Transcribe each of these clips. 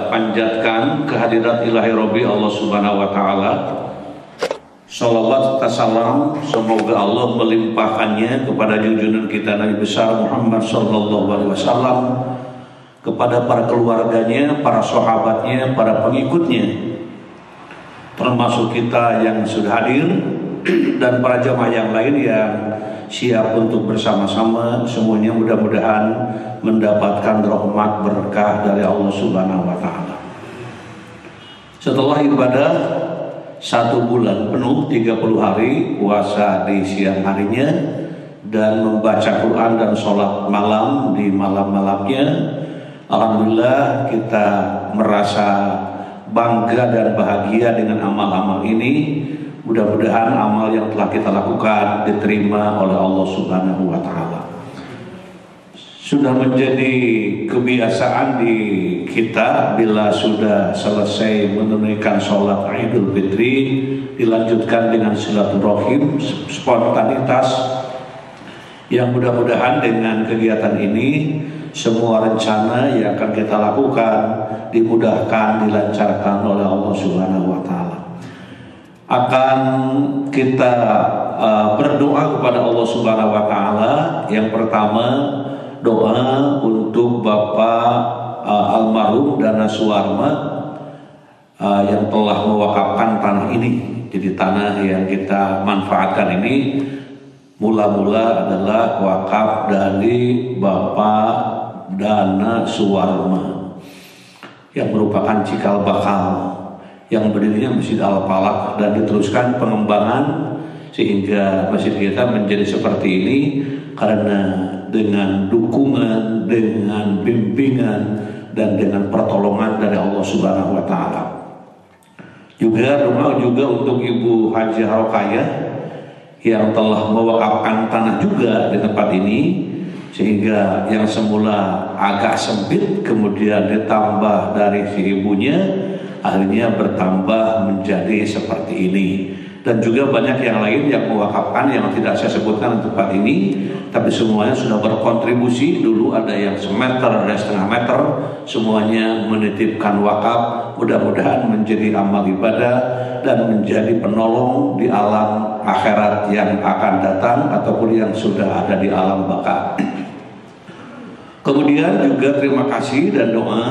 panjatkan kehadirat ilahi Rabbi Allah Subhanahu wa taala. Shalawat serta salam semoga Allah melimpahkannya kepada junjungan kita Nabi besar Muhammad sallallahu alaihi wasallam, kepada para keluarganya, para sahabatnya, para pengikutnya, termasuk kita yang sudah hadir dan para jamaah yang lain yang siap untuk bersama-sama. Semuanya mudah-mudahan mendapatkan rahmat berkah dari Allah Subhanahu wa taala. Setelah ibadah 1 bulan penuh 30 hari puasa di siang harinya dan membaca Quran dan sholat malam di malam-malamnya, alhamdulillah kita merasa bangga dan bahagia dengan amal-amal ini. Mudah-mudahan amal yang telah kita lakukan diterima oleh Allah Subhanahu wa taala. Sudah menjadi kebiasaan di kita bila sudah selesai menunaikan sholat Idul Fitri dilanjutkan dengan silaturahim, spontanitas, yang mudah-mudahan dengan kegiatan ini semua rencana yang akan kita lakukan dimudahkan, dilancarkan oleh Allah Subhanahu wa taala. Akan kita berdoa kepada Allah Subhanahu wa taala. Yang pertama, doa untuk Bapak almarhum Dana Suwarma yang telah mewakafkan tanah ini. Jadi tanah yang kita manfaatkan ini mula-mula adalah wakaf dari Bapak Dana Suwarma yang merupakan cikal bakal yang berdirinya Masjid Al-Falaq, dan diteruskan pengembangan sehingga masjid kita menjadi seperti ini karena dengan dukungan, dengan bimbingan dan dengan pertolongan dari Allah Subhanahu wa taala. Juga doa juga untuk Ibu Haji Rokayah yang telah mewakafkan tanah juga di tempat ini, sehingga yang semula agak sempit kemudian ditambah dari si ibunya, akhirnya bertambah menjadi seperti ini. Dan juga banyak yang lain yang mewakafkan yang tidak saya sebutkan di tempat ini, tapi semuanya sudah berkontribusi. Dulu ada yang semeter, ada setengah meter, semuanya menitipkan wakaf. Mudah-mudahan menjadi amal ibadah dan menjadi penolong di alam akhirat yang akan datang ataupun yang sudah ada di alam baka. Kemudian juga terima kasih dan doa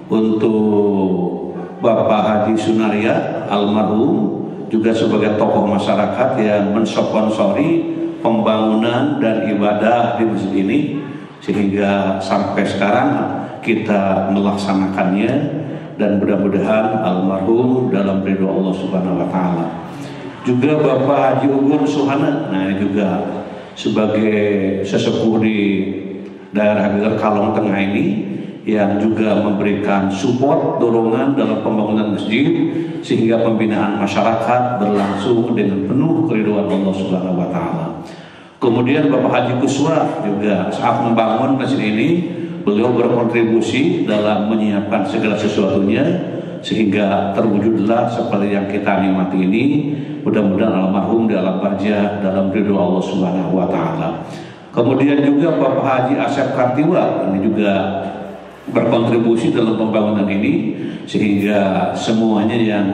untuk Bapak Haji Sunaria almarhum, juga sebagai tokoh masyarakat yang mensponsori pembangunan dan ibadah di masjid ini, sehingga sampai sekarang kita melaksanakannya, dan mudah-mudahan almarhum dalam ridho Allah Subhanahu wa taala. Juga Bapak Haji Ugun Suhana, nah ini juga sebagai sesepuh di daerah Kalong Tengah ini, yang juga memberikan support, dorongan dalam pembangunan masjid, sehingga pembinaan masyarakat berlangsung dengan penuh keridhaan Allah Subhanahu wa taala. Kemudian Bapak Haji Kuswa juga saat membangun masjid ini, beliau berkontribusi dalam menyiapkan segala sesuatunya sehingga terwujudlah seperti yang kita nikmati ini. Mudah-mudahan almarhum di alam barzah dalam ridho Allah Subhanahu wa taala. Kemudian juga Bapak Haji Asep Kartiwa, ini juga berkontribusi dalam pembangunan ini, sehingga semuanya yang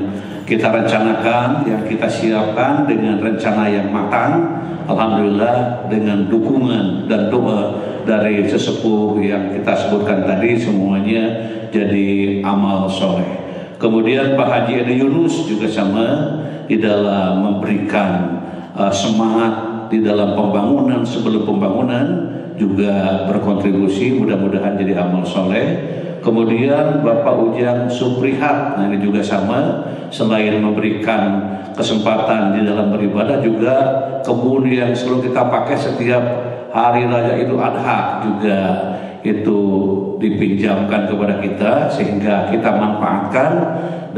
kita rencanakan, yang kita siapkan dengan rencana yang matang, alhamdulillah dengan dukungan dan doa dari sesepuh yang kita sebutkan tadi, semuanya jadi amal soleh. Kemudian Pak Haji Edi Yunus juga sama di dalam memberikan semangat di dalam pembangunan, sebelum pembangunan juga berkontribusi, mudah-mudahan jadi amal soleh. Kemudian Bapak Ujang Suprihat, nah ini juga sama, selain memberikan kesempatan di dalam beribadah, juga kebun yang selalu kita pakai setiap hari raya Idul Adha juga itu dipinjamkan kepada kita sehingga kita manfaatkan,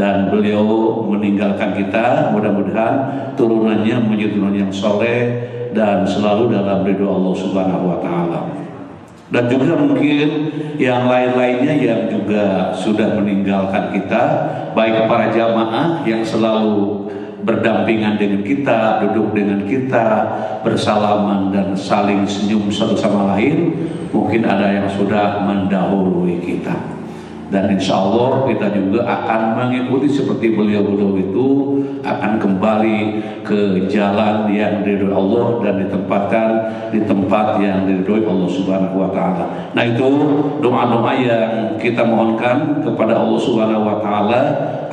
dan beliau meninggalkan kita. Mudah-mudahan turunannya menjadi turunan yang soleh dan selalu dalam ridho Allah Subhanahu wa taala. Dan juga mungkin yang lain-lainnya yang juga sudah meninggalkan kita, baik para jamaah yang selalu berdampingan dengan kita, duduk dengan kita, bersalaman dan saling senyum satu sama lain. Mungkin ada yang sudah mendahului kita. Dan insya Allah kita juga akan mengikuti seperti beliau-beliau itu, akan kembali ke jalan yang diridhoi Allah dan ditempatkan di tempat yang diridhoi Allah Subhanahu wa taala. Nah, itu doa-doa yang kita mohonkan kepada Allah Subhanahu wa taala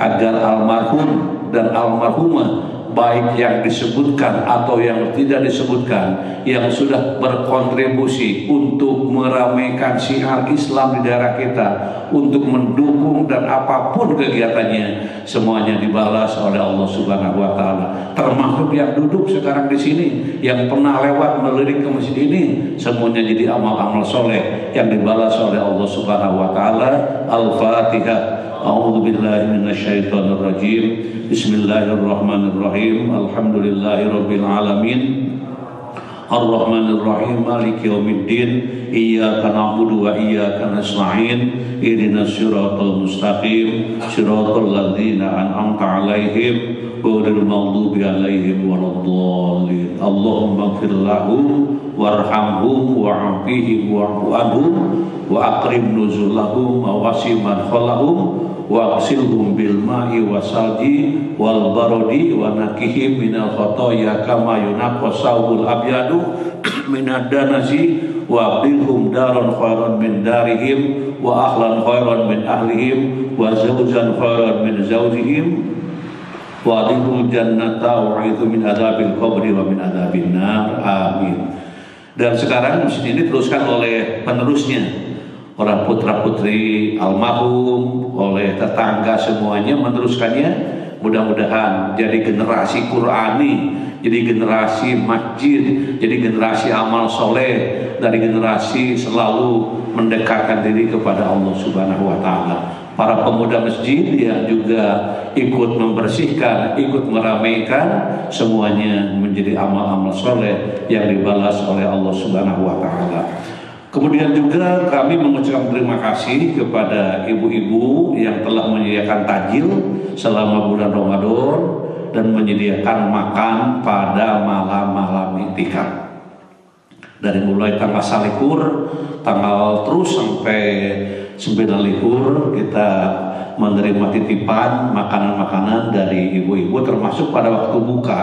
agar almarhum dan almarhumah, baik yang disebutkan atau yang tidak disebutkan, yang sudah berkontribusi untuk meramaikan syiar Islam di daerah kita, untuk mendukung dan apapun kegiatannya, semuanya dibalas oleh Allah Subhanahu wa taala. Termasuk yang duduk sekarang di sini, yang pernah lewat melirik ke masjid ini, semuanya jadi amal-amal soleh yang dibalas oleh Allah Subhanahu wa taala. Al-Fatihah. A'udzu billahi minasyaitonir rajim. Bismillahirrahmanirrahim. Alhamdulillahirabbil alamin. Ar-Rahmanir Rahim. Maliki yaumiddin. Iyyaka na'budu wa iyyaka nasta'in. Ihdinas siratal mustaqim. Siratal ladzina an'amta 'alaihim ghairil maghdubi 'alaihim waladdallin. Allahumma ighfir lahum warhamhum wa'afihim wa'fu anhum wa akrim nuzulahum wa wasi madkhalahum wa ghsilhum bil ma'i wasalji wal barodi wa nakihim minal khotoya kama yunaqqas sawbul abyadu minad danasi wa abdilhum daron khairan min darihim wa ahlan khairan min ahlihim wa zawjan khairan min zawjihim wa adkhilul jannata wa a'idzu min adzabil qabri wa min adzabin nar. Amin. Dan sekarang masjid ini teruskan oleh penerusnya, orang putra-putri almarhum, oleh tetangga, semuanya meneruskannya. Mudah-mudahan jadi generasi Qur'ani, jadi generasi masjid, jadi generasi amal soleh, dari generasi selalu mendekatkan diri kepada Allah Subhanahu wa taala. Para pemuda masjid yang juga ikut membersihkan, ikut meramaikan, semuanya menjadi amal-amal soleh yang dibalas oleh Allah Subhanahu wa taala. Kemudian juga kami mengucapkan terima kasih kepada ibu-ibu yang telah menyediakan takjil selama bulan Ramadan dan menyediakan makan pada malam-malam iktikaf. Dari mulai tanggal 1 tanggal terus sampai 9 kita menerima titipan makanan-makanan dari ibu-ibu, termasuk pada waktu buka.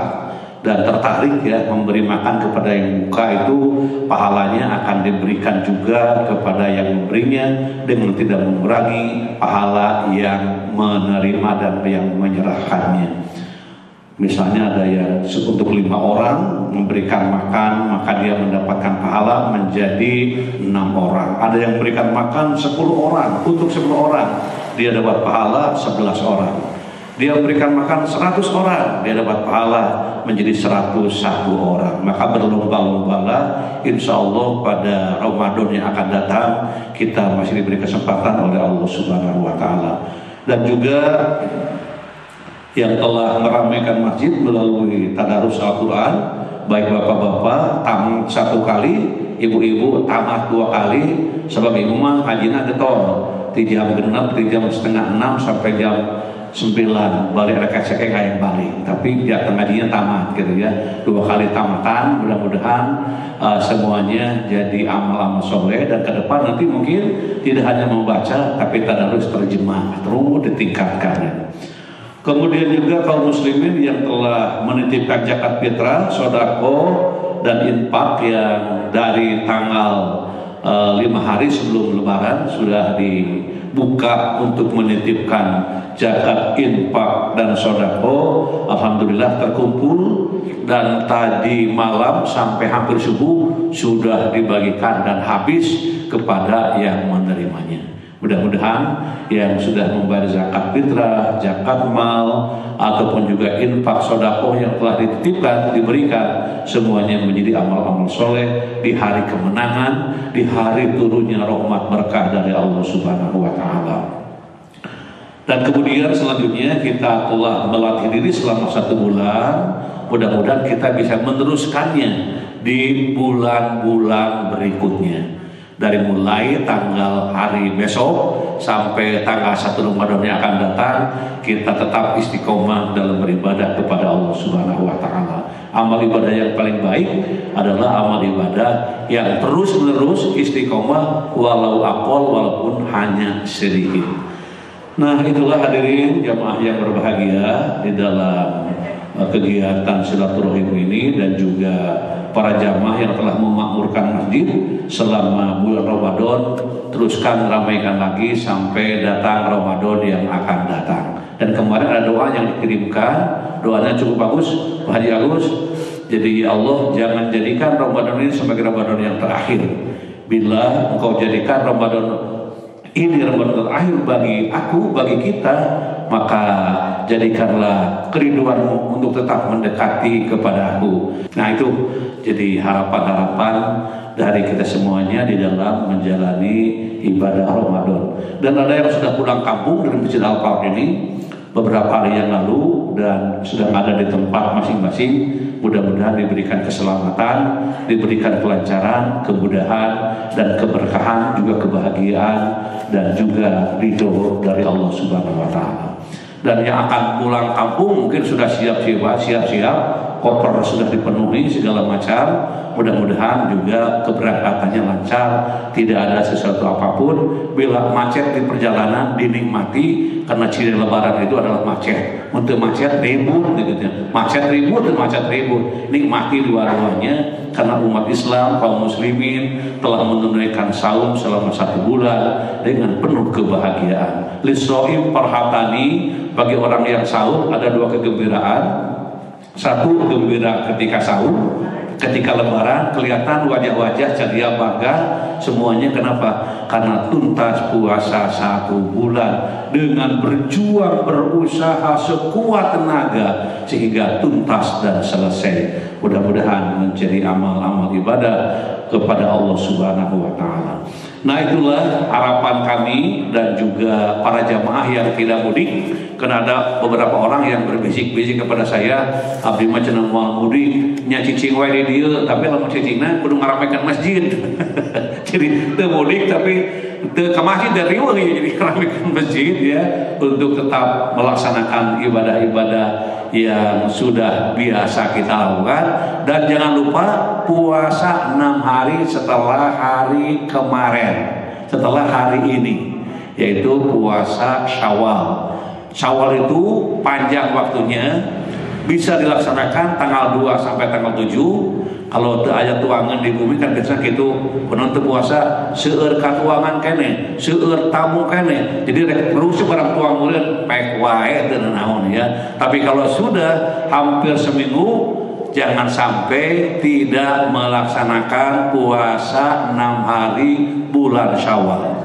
Dan tertarik ya memberi makan kepada yang buka, itu pahalanya akan diberikan juga kepada yang memberinya dengan tidak mengurangi pahala yang menerima dan yang menyerahkannya. Misalnya ada yang untuk 5 orang memberikan makan, maka dia mendapatkan pahala menjadi 6 orang. Ada yang memberikan makan 10 orang, untuk 10 orang dia dapat pahala 11 orang. Dia memberikan makan 100 orang, dia dapat pahala menjadi 101 orang. Maka berlomba-lombalah, insya Allah pada Ramadan yang akan datang kita masih diberi kesempatan oleh Allah Subhanahu wa taala. Dan juga yang telah meramaikan masjid melalui tadarus Al-Quran, baik bapak-bapak tamat 1 kali, ibu-ibu tamat 2 kali, sebab ibu mah ngajinya getol di jam genep, di jam setengah 6 sampai jam 9 balik rekat sekeng yang balik, tapi dia ngajinya tamat gitu ya, 2 kali tamatan. Mudah-mudahan semuanya jadi amal-amal soleh, dan ke depan nanti mungkin tidak hanya membaca tapi tadarus terjemah terus ditingkatkan. Kemudian juga kaum muslimin yang telah menitipkan zakat fitrah, sedekah dan infak yang dari tanggal 5 hari sebelum lebaran sudah dibuka untuk menitipkan zakat, infak dan sedekah. Alhamdulillah terkumpul, dan tadi malam sampai hampir subuh sudah dibagikan dan habis kepada yang menerimanya. Mudah-mudahan yang sudah membayar zakat fitrah, zakat mal, ataupun juga infak sedekah yang telah dititipkan, diberikan, semuanya menjadi amal-amal soleh di hari kemenangan, di hari turunnya rahmat berkah dari Allah Subhanahu wa taala. Dan kemudian selanjutnya kita telah melatih diri selama 1 bulan. Mudah-mudahan kita bisa meneruskannya di bulan-bulan berikutnya. Dari mulai tanggal hari besok sampai tanggal 1 Ramadan yang akan datang, kita tetap istiqomah dalam beribadah kepada Allah Subhanahu wa Ta'ala. Amal ibadah yang paling baik adalah amal ibadah yang terus menerus istiqomah walau aqall, walaupun hanya sedikit. Nah, itulah hadirin jamaah yang berbahagia di dalam kegiatan silaturahim ini, dan juga para jamaah yang telah memakmurkan masjid selama bulan Ramadan. Teruskan ramaikan lagi sampai datang Ramadan yang akan datang. Dan kemarin ada doa yang dikirimkan, doanya cukup bagus, Pak Haji Agus. Jadi ya Allah, jangan jadikan Ramadan ini sebagai Ramadan yang terakhir. Bila Engkau jadikan Ramadan ini Ramadan terakhir bagi aku, bagi kita, maka jadikanlah kerinduanmu untuk tetap mendekati kepada aku. Nah, itu jadi harapan-harapan dari kita semuanya di dalam menjalani ibadah Ramadan. Dan ada yang sudah pulang kampung dari Masjid Al-Falah ini beberapa hari yang lalu dan sedang ada di tempat masing-masing. Mudah-mudahan diberikan keselamatan, diberikan kelancaran, kemudahan, dan keberkahan, juga kebahagiaan, dan juga ridho dari Allah Subhanahu wa Ta'ala. Dan yang akan pulang kampung mungkin sudah siap-siap, koper sudah dipenuhi segala macam. Mudah-mudahan juga keberangkatannya lancar, tidak ada sesuatu apapun. Bila macet di perjalanan dinikmati, karena ciri Lebaran itu adalah macet. Untuk macet ribut, gitu. Macet ribut dan macet ribut. Nikmati dua-duanya, karena umat Islam, kaum muslimin telah menunaikan saum selama 1 bulan dengan penuh kebahagiaan. Lisroim parhatani, bagi orang yang saum ada 2 kegembiraan. Satu, gembira ketika saum, ketika Lebaran kelihatan wajah-wajah ceria bangga semuanya. Kenapa? Karena tuntas puasa 1 bulan dengan berjuang, berusaha sekuat tenaga sehingga tuntas dan selesai. Mudah-mudahan menjadi amal-amal ibadah kepada Allah Subhanahu wa Ta'ala. Nah, itulah harapan kami dan juga para jamaah yang tidak mudik. Karena ada beberapa orang yang berbisik-bisik kepada saya, abdi mah cenah moal mudik nya cicing wae di dieu, tapi lamun cicingna kudu ngaramekeun masjid. Jadi teu mudik tapi teu ka masjid dari riweuh, jadi ngaramekeun masjid ya, untuk tetap melaksanakan ibadah-ibadah yang sudah biasa kita lakukan. Dan jangan lupa puasa 6 hari setelah hari kemarin, setelah hari ini, yaitu puasa Syawal. Syawal itu panjang waktunya, bisa dilaksanakan tanggal 2 sampai tanggal 7. Kalau teu aya tuangan di bumi kan biasa gitu, penonton puasa seueur katuangan kene, seueur tamu kene. Jadi rek rusuk barang tuang murid pek wae teu naon ya. Tapi kalau sudah hampir seminggu, jangan sampai tidak melaksanakan puasa 6 hari bulan Syawal.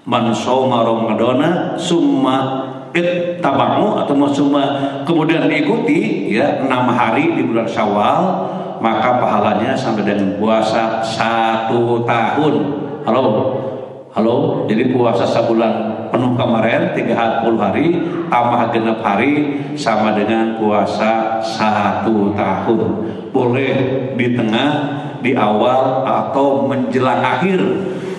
Man shoma Ramadana summa ittabahu, atau summa kemudian diikuti ya 6 hari di bulan Syawal, maka pahalanya sampai dengan puasa 1 tahun. Halo, jadi puasa sebulan penuh kemarin 30 hari tambah genep hari sama dengan puasa 1 tahun. Boleh di tengah, di awal, atau menjelang akhir.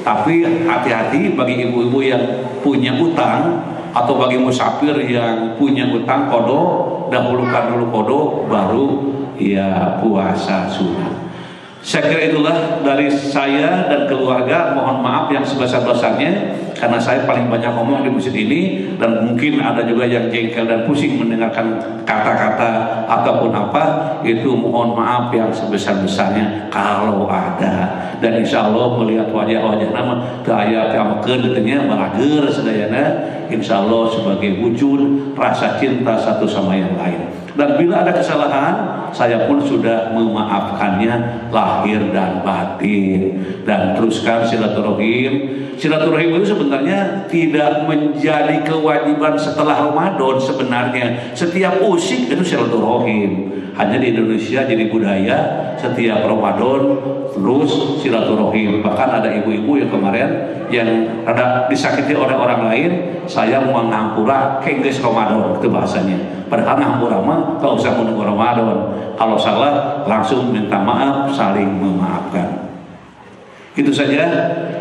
Tapi hati-hati bagi ibu-ibu yang punya utang, atau bagi musafir yang punya utang kodo, dahulukan dulu kodo baru ya puasa sunat. Saya kira itulah dari saya dan keluarga. Mohon maaf yang sebesar-besarnya karena saya paling banyak ngomong di masjid ini, dan mungkin ada juga yang jengkel dan pusing mendengarkan kata-kata ataupun apa. Itu mohon maaf yang sebesar-besarnya kalau ada. Dan insya Allah melihat wajah-wajah nama daya keamakan detenya balager sedayana, insya Allah sebagai wujud rasa cinta satu sama yang lain. Dan bila ada kesalahan, saya pun sudah memaafkannya lahir dan batin. Dan teruskan silaturahim. Silaturahim itu sebenarnya tidak menjadi kewajiban setelah Ramadan. Sebenarnya setiap usik itu silaturahim. Hanya di Indonesia jadi budaya setiap Ramadan terus silaturahim. Bahkan ada ibu-ibu yang kemarin yang ada disakiti oleh orang lain, saya mau ngampura ke Inggris Ramadan, itu bahasanya. Padahal ngampura mah kalau usah menunggu Ramadan. Kalau salah langsung minta maaf, saling memaafkan. Itu saja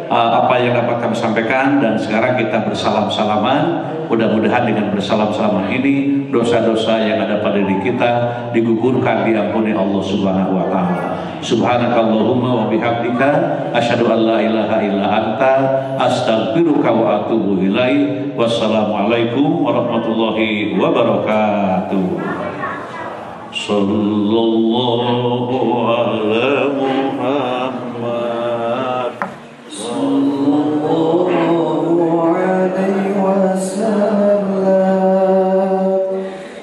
apa yang dapat kami sampaikan, dan sekarang kita bersalam-salaman. Mudah-mudahan dengan bersalam-salaman ini dosa-dosa yang ada pada diri kita digugurkan, diampuni Allah Subhanahu wa taala. Subhanakallahumma wa bihamdika asyhadu an la ilaha illa anta astaghfiruka wa atubu ilaik. Wassalamualaikum warahmatullahi wabarakatuh. Sallallahu ala Muhammad sallallahu alaihi wasallam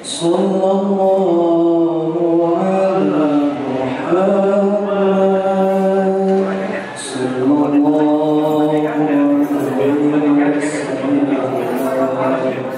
sallallahu ala Muhammad sallallahu alaihi wasallam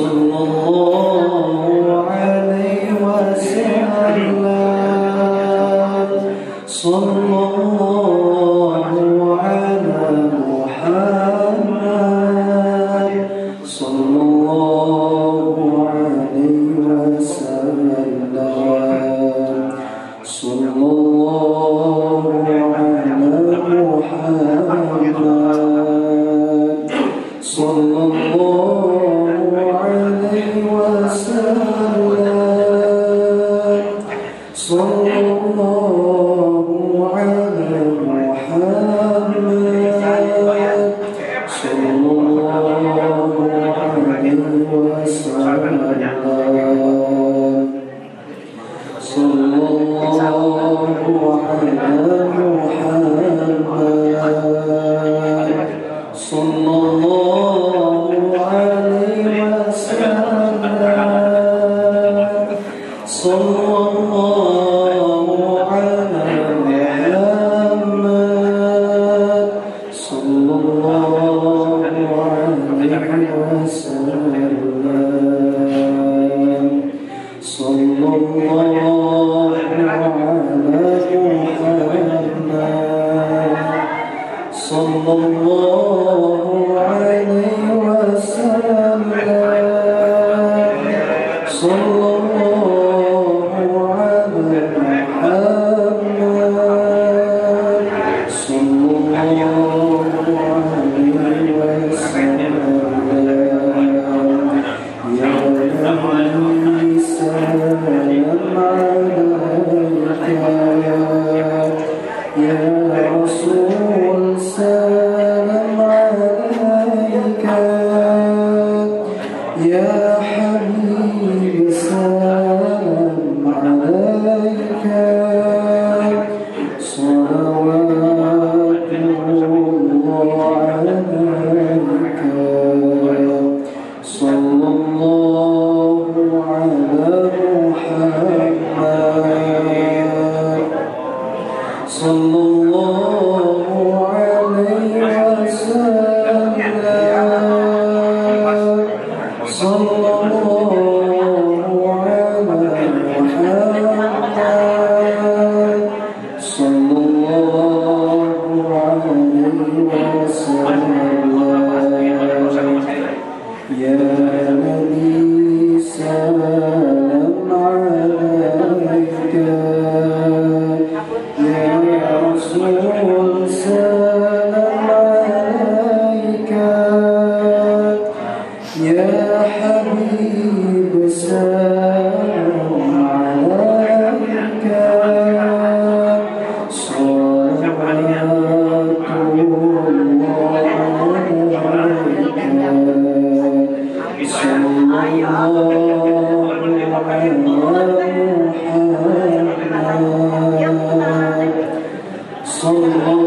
sallallahu Sallallahu